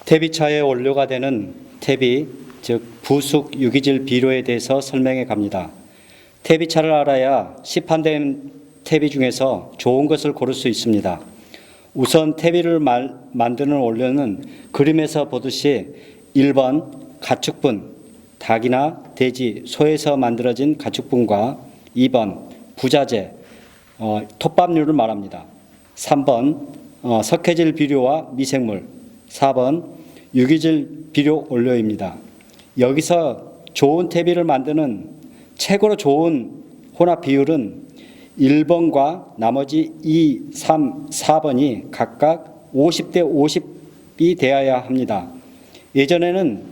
퇴비차의 원료가 되는 퇴비, 즉 부숙 유기질 비료에 대해서 설명해 갑니다. 퇴비차를 알아야 시판된 퇴비 중에서 좋은 것을 고를 수 있습니다. 우선 퇴비를 만드는 원료는 그림에서 보듯이 1번 가축분, 닭이나 돼지, 소에서 만들어진 가축분과 2번 부자재, 톱밥류를 말합니다. 3번 석회질 비료와 미생물, 4번 유기질 비료 원료입니다. 여기서 좋은 퇴비를 만드는 최고로 좋은 혼합 비율은 1번과 나머지 2, 3, 4번이 각각 50대 50이 되어야 합니다. 예전에는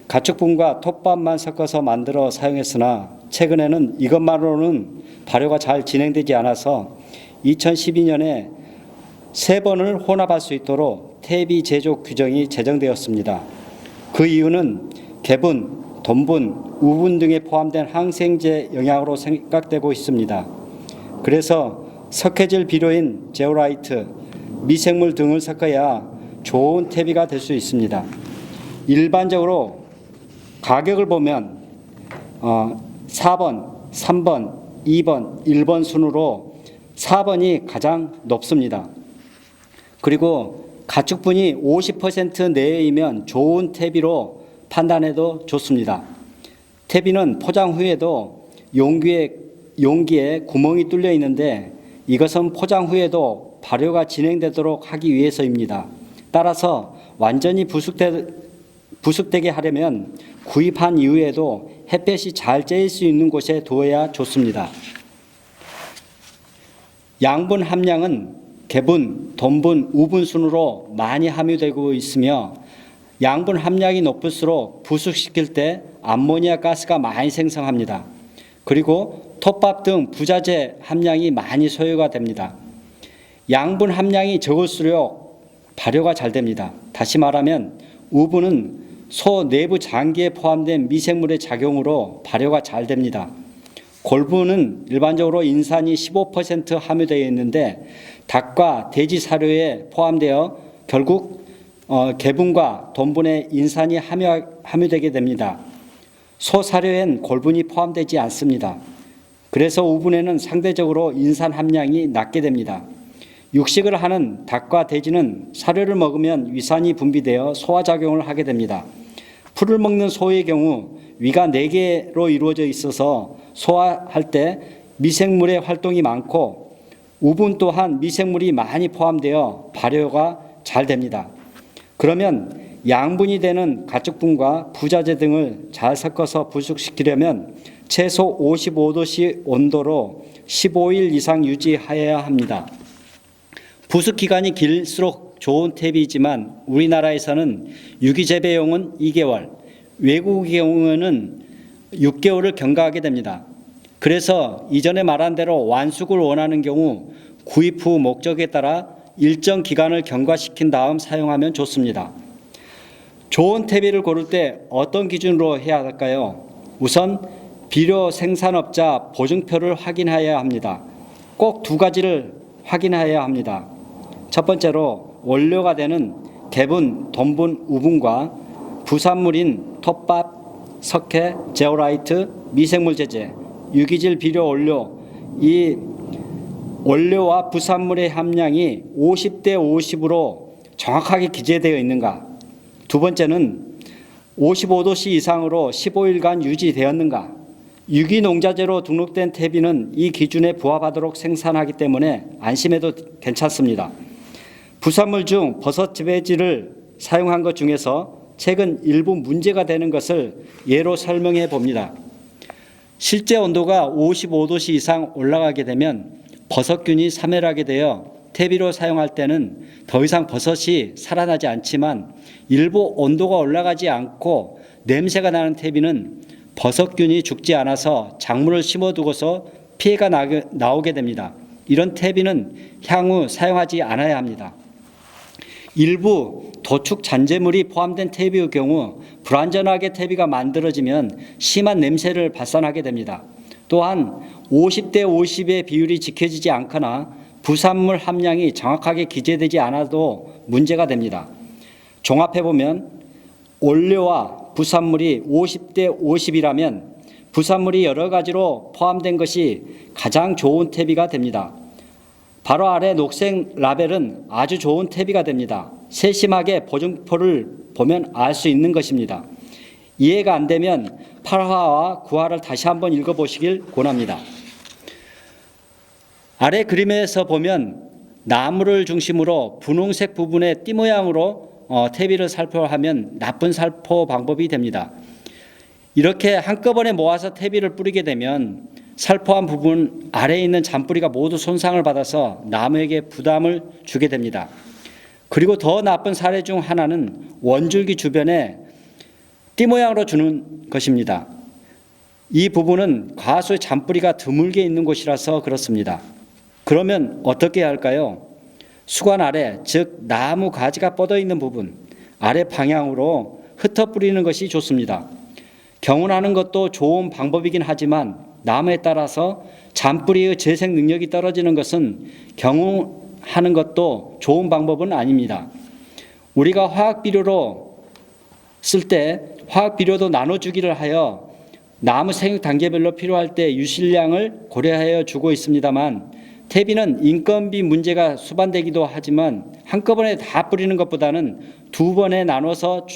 가축분과 톱밥만 섞어서 만들어 사용했으나 최근에는 이것만으로는 발효가 잘 진행되지 않아서 2012년에 3번을 혼합할 수 있도록 퇴비 제조 규정이 제정되었습니다. 그 이유는 개분, 돈분, 우분 등에 포함된 항생제 영향으로 생각되고 있습니다. 그래서 석회질 비료인 제오라이트, 미생물 등을 섞어야 좋은 퇴비가 될 수 있습니다. 일반적으로 가격을 보면 4번, 3번, 2번, 1번 순으로 4번이 가장 높습니다. 그리고 가축분이 50% 내외이면 좋은 퇴비로 판단해도 좋습니다. 퇴비는 포장 후에도 용기에 구멍이 뚫려 있는데 이것은 포장 후에도 발효가 진행되도록 하기 위해서입니다. 따라서 완전히 부숙되게 하려면 구입한 이후에도 햇볕이 잘 쬐일 수 있는 곳에 두어야 좋습니다. 양분 함량은 개분, 돈분, 우분 순으로 많이 함유되고 있으며 양분 함량이 높을수록 부숙시킬 때 암모니아 가스가 많이 생성합니다. 그리고 톱밥 등 부자재 함량이 많이 소요가 됩니다. 양분 함량이 적을수록 발효가 잘 됩니다. 다시 말하면 우분은 소 내부 장기에 포함된 미생물의 작용으로 발효가 잘 됩니다. 골분은 일반적으로 인산이 15% 함유되어 있는데 닭과 돼지 사료에 포함되어 결국 개분과 돈분에 인산이 함유되게 됩니다. 소 사료엔 골분이 포함되지 않습니다. 그래서 우분에는 상대적으로 인산 함량이 낮게 됩니다. 육식을 하는 닭과 돼지는 사료를 먹으면 위산이 분비되어 소화작용을 하게 됩니다. 풀을 먹는 소의 경우 위가 4개로 이루어져 있어서 소화할 때 미생물의 활동이 많고 우분 또한 미생물이 많이 포함되어 발효가 잘 됩니다. 그러면 양분이 되는 가축분과 부자재 등을 잘 섞어서 부숙시키려면 최소 55도씨 온도로 15일 이상 유지하여야 합니다. 부숙 기간이 길수록 좋은 퇴비이지만 우리나라에서는 유기재배용은 2개월, 외국의 경우에는 6개월을 경과하게 됩니다. 그래서 이전에 말한 대로 완숙을 원하는 경우 구입 후 목적에 따라 일정 기간을 경과시킨 다음 사용하면 좋습니다. 좋은 퇴비를 고를 때 어떤 기준으로 해야 할까요? 우선 비료 생산업자 보증표를 확인해야 합니다. 꼭 2가지를 확인해야 합니다. 첫 번째로 원료가 되는 개분, 돈분, 우분과 부산물인 톱밥, 석회, 제오라이트, 미생물 제제, 유기질 비료 원료, 이 원료와 부산물의 함량이 50대 50으로 정확하게 기재되어 있는가? 두 번째는 55도씨 이상으로 15일간 유지되었는가? 유기농자재로 등록된 퇴비는 이 기준에 부합하도록 생산하기 때문에 안심해도 괜찮습니다. 부산물 중 버섯 재배지를 사용한 것 중에서 최근 일부 문제가 되는 것을 예로 설명해 봅니다. 실제 온도가 55도씨 이상 올라가게 되면 버섯균이 사멸하게 되어 퇴비로 사용할 때는 더 이상 버섯이 살아나지 않지만 일부 온도가 올라가지 않고 냄새가 나는 퇴비는 버섯균이 죽지 않아서 작물을 심어두고서 피해가 나오게 됩니다. 이런 퇴비는 향후 사용하지 않아야 합니다. 일부 도축 잔재물이 포함된 퇴비의 경우 불완전하게 퇴비가 만들어지면 심한 냄새를 발산하게 됩니다. 또한 50대 50의 비율이 지켜지지 않거나 부산물 함량이 정확하게 기재되지 않아도 문제가 됩니다. 종합해보면 원료와 부산물이 50대 50이라면 부산물이 여러 가지로 포함된 것이 가장 좋은 퇴비가 됩니다. 바로 아래 녹색 라벨은 아주 좋은 퇴비가 됩니다. 세심하게 보증표를 보면 알 수 있는 것입니다. 이해가 안 되면 8화와 9화를 다시 한번 읽어보시길 권합니다. 아래 그림에서 보면 나무를 중심으로 분홍색 부분의 띠 모양으로 퇴비를 살포하면 나쁜 살포 방법이 됩니다. 이렇게 한꺼번에 모아서 퇴비를 뿌리게 되면 살포한 부분 아래에 있는 잔뿌리가 모두 손상을 받아서 나무에게 부담을 주게 됩니다. 그리고 더 나쁜 사례 중 하나는 원줄기 주변에 띠 모양으로 주는 것입니다. 이 부분은 과수의 잔뿌리가 드물게 있는 곳이라서 그렇습니다. 그러면 어떻게 해야 할까요? 수관 아래, 즉 나무 가지가 뻗어 있는 부분 아래 방향으로 흩어 뿌리는 것이 좋습니다. 경운하는 것도 좋은 방법이긴 하지만 나무에 따라서 잔뿌리의 재생 능력이 떨어지는 것은 경운하는 것도 좋은 방법은 아닙니다. 우리가 화학 비료로 쓸 때 화학 비료도 나눠주기를 하여 나무 생육 단계별로 필요할 때 유실량을 고려하여 주고 있습니다만 퇴비는 인건비 문제가 수반되기도 하지만 한꺼번에 다 뿌리는 것보다는 두 번에 나눠서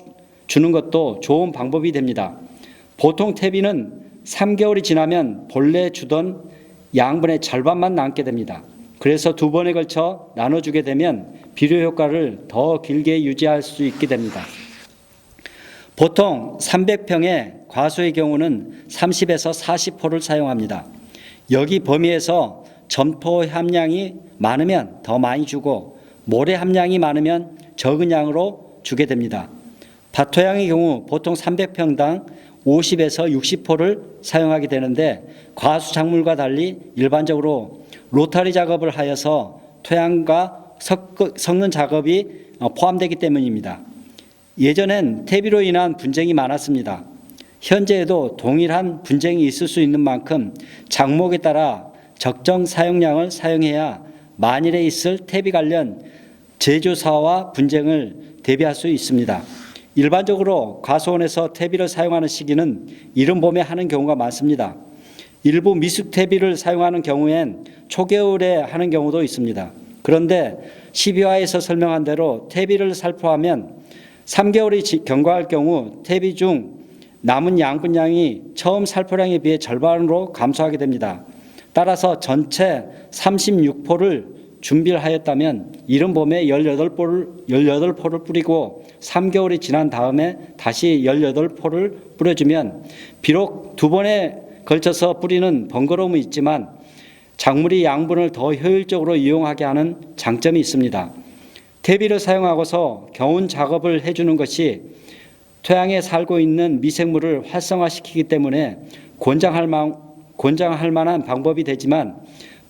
주는 것도 좋은 방법이 됩니다. 보통 퇴비는 3개월이 지나면 본래 주던 양분의 절반만 남게 됩니다. 그래서 두 번에 걸쳐 나눠주게 되면 비료 효과를 더 길게 유지할 수 있게 됩니다. 보통 300평의 과수의 경우는 30에서 40호를 사용합니다. 여기 범위에서 점토 함량이 많으면 더 많이 주고 모래 함량이 많으면 적은 양으로 주게 됩니다. 밭토양의 경우 보통 300평당 50에서 60호를 사용하게 되는데 과수 작물과 달리 일반적으로 로타리 작업을 하여서 토양과 섞는 작업이 포함되기 때문입니다. 예전엔 퇴비로 인한 분쟁이 많았습니다. 현재에도 동일한 분쟁이 있을 수 있는 만큼 작목에 따라 적정 사용량을 사용해야 만일에 있을 퇴비 관련 제조사와 분쟁을 대비할 수 있습니다. 일반적으로 과수원에서 퇴비를 사용하는 시기는 이른 봄에 하는 경우가 많습니다. 일부 미숙 퇴비를 사용하는 경우엔 초겨울에 하는 경우도 있습니다. 그런데 12화에서 설명한 대로 퇴비를 살포하면 3개월이 경과할 경우 퇴비 중 남은 양분량이 처음 살포량에 비해 절반으로 감소하게 됩니다. 따라서 전체 36포를 준비를 하였다면 이른 봄에 18포를 뿌리고 3개월이 지난 다음에 다시 18포를 뿌려주면 비록 두 번에 걸쳐서 뿌리는 번거로움이 있지만 작물이 양분을 더 효율적으로 이용하게 하는 장점이 있습니다. 퇴비를 사용하고서 겨운 작업을 해주는 것이 토양에 살고 있는 미생물을 활성화시키기 때문에 권장할 만한 방법이 되지만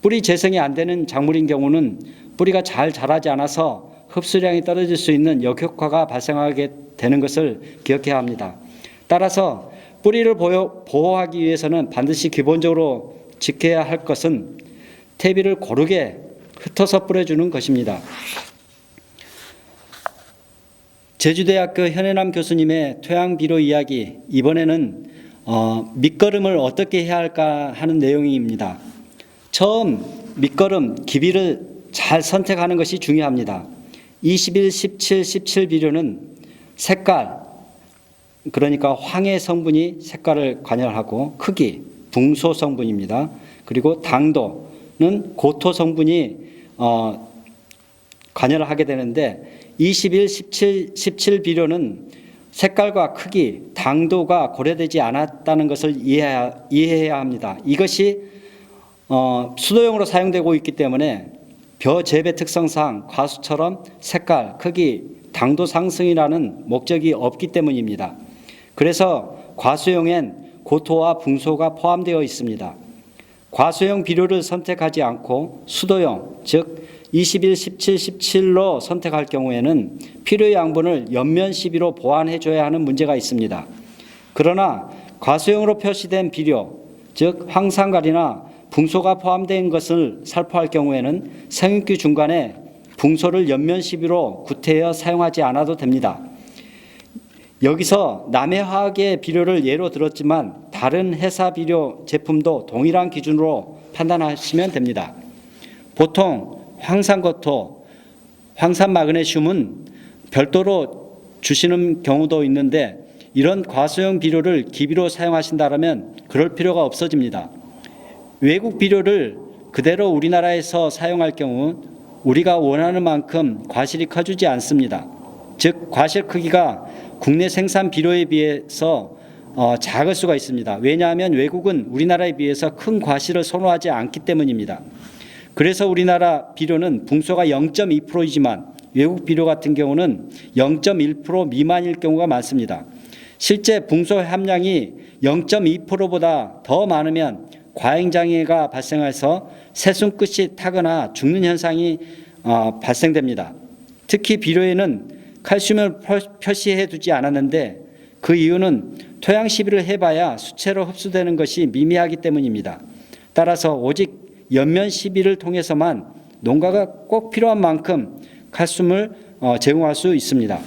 뿌리 재생이 안 되는 작물인 경우는 뿌리가 잘 자라지 않아서 흡수량이 떨어질 수 있는 역효과가 발생하게 되는 것을 기억해야 합니다. 따라서 뿌리를 보호하기 위해서는 반드시 기본적으로 지켜야 할 것은 퇴비를 고르게 흩어서 뿌려주는 것입니다. 제주대학교 현해남 교수님의 토양비료 이야기, 이번에는 밑거름을 어떻게 해야 할까 하는 내용입니다. 처음 밑거름, 기비를 잘 선택하는 것이 중요합니다. 21, 17, 17 비료는 색깔, 그러니까 황해 성분이 색깔을 관여하고 크기, 붕소 성분입니다. 그리고 당도는 고토 성분이 관여를 하게 되는데 21, 17 비료는 색깔과 크기, 당도가 고려되지 않았다는 것을 이해해야 합니다. 이것이 수도용으로 사용되고 있기 때문에 벼 재배 특성상 과수처럼 색깔, 크기, 당도 상승이라는 목적이 없기 때문입니다. 그래서 과수용엔 고토와 붕소가 포함되어 있습니다. 과수용 비료를 선택하지 않고 수도용, 즉 21, 17, 17로 선택할 경우에는 필요 양분을 연면 시비로 보완해 줘야 하는 문제가 있습니다. 그러나 과수용으로 표시된 비료, 즉 황산갈이나 붕소가 포함된 것을 살포할 경우에는 생육기 중간에 붕소를 연면 시비로 구태여 사용하지 않아도 됩니다. 여기서 남해 화학의 비료를 예로 들었지만 다른 회사 비료 제품도 동일한 기준으로 판단하시면 됩니다. 보통 황산거토, 황산마그네슘은 별도로 주시는 경우도 있는데 이런 과소형 비료를 기비로 사용하신다면 그럴 필요가 없어집니다. 외국 비료를 그대로 우리나라에서 사용할 경우 우리가 원하는 만큼 과실이 커지지 않습니다. 즉 과실 크기가 국내 생산 비료에 비해서 작을 수가 있습니다. 왜냐하면 외국은 우리나라에 비해서 큰 과실을 선호하지 않기 때문입니다. 그래서 우리나라 비료는 붕소가 0.2%이지만 외국 비료 같은 경우는 0.1% 미만일 경우가 많습니다. 실제 붕소 함량이 0.2%보다 더 많으면 과잉장애가 발생해서 새순 끝이 타거나 죽는 현상이 발생됩니다. 특히 비료에는 칼슘을 표시해 두지 않았는데 그 이유는 토양 시비를 해봐야 수채로 흡수되는 것이 미미하기 때문입니다. 따라서 오직 연면 시비를 통해서만 농가가 꼭 필요한 만큼 칼슘을 제공할 수 있습니다.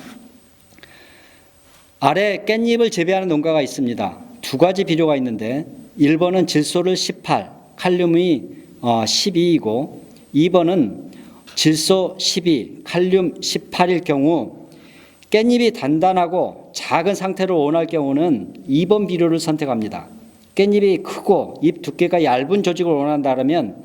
아래 깻잎을 재배하는 농가가 있습니다. 두 가지 비료가 있는데 1번은 질소를 18, 칼륨이 12이고 2번은 질소 12, 칼륨 18일 경우 깻잎이 단단하고 작은 상태로 원할 경우는 2번 비료를 선택합니다. 깻잎이 크고 잎 두께가 얇은 조직을 원한다면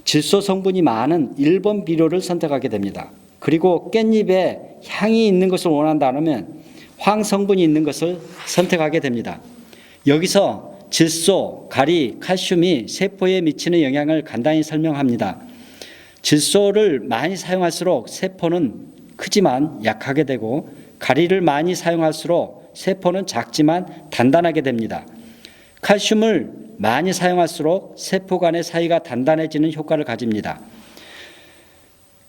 질소 성분이 많은 1번 비료를 선택하게 됩니다. 그리고 깻잎에 향이 있는 것을 원한다면 황 성분이 있는 것을 선택하게 됩니다. 여기서 질소, 가리, 칼슘이 세포에 미치는 영향을 간단히 설명합니다. 질소를 많이 사용할수록 세포는 크지만 약하게 되고 가리를 많이 사용할수록 세포는 작지만 단단하게 됩니다. 칼슘을 많이 사용할수록 세포 간의 사이가 단단해지는 효과를 가집니다.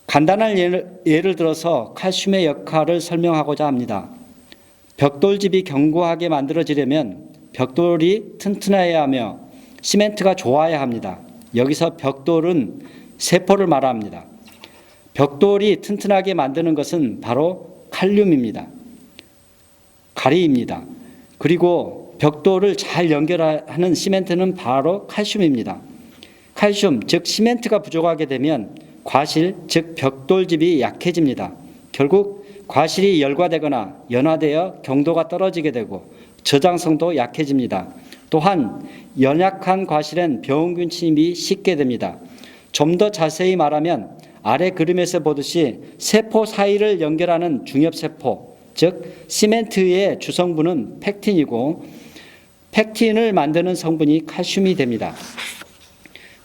간단한 예를 들어서 칼슘의 역할을 설명하고자 합니다. 벽돌집이 견고하게 만들어지려면 벽돌이 튼튼해야 하며 시멘트가 좋아야 합니다. 여기서 벽돌은 세포를 말합니다. 벽돌이 튼튼하게 만드는 것은 바로 칼륨입니다. 가리입니다. 그리고 벽돌을 잘 연결하는 시멘트는 바로 칼슘입니다. 칼슘, 즉 시멘트가 부족하게 되면 과실, 즉 벽돌집이 약해집니다. 결국 과실이 열과되거나 연화되어 경도가 떨어지게 되고 저장성도 약해집니다. 또한 연약한 과실엔 병원균 침입이 쉽게 됩니다. 좀 더 자세히 말하면 아래 그림에서 보듯이 세포 사이를 연결하는 중엽세포, 즉 시멘트의 주성분은 팩틴이고 팩틴을 만드는 성분이 칼슘이 됩니다.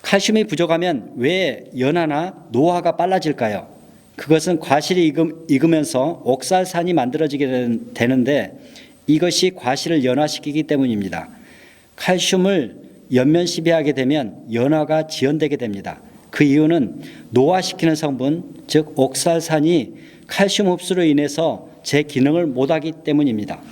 칼슘이 부족하면 왜 연화나 노화가 빨라질까요? 그것은 과실이 익으면서 옥살산이 만들어지게 되는데 이것이 과실을 연화시키기 때문입니다. 칼슘을 연면 시비하게 되면 연화가 지연되게 됩니다. 그 이유는 노화시키는 성분, 즉 옥살산이 칼슘 흡수로 인해서 제 기능을 못하기 때문입니다.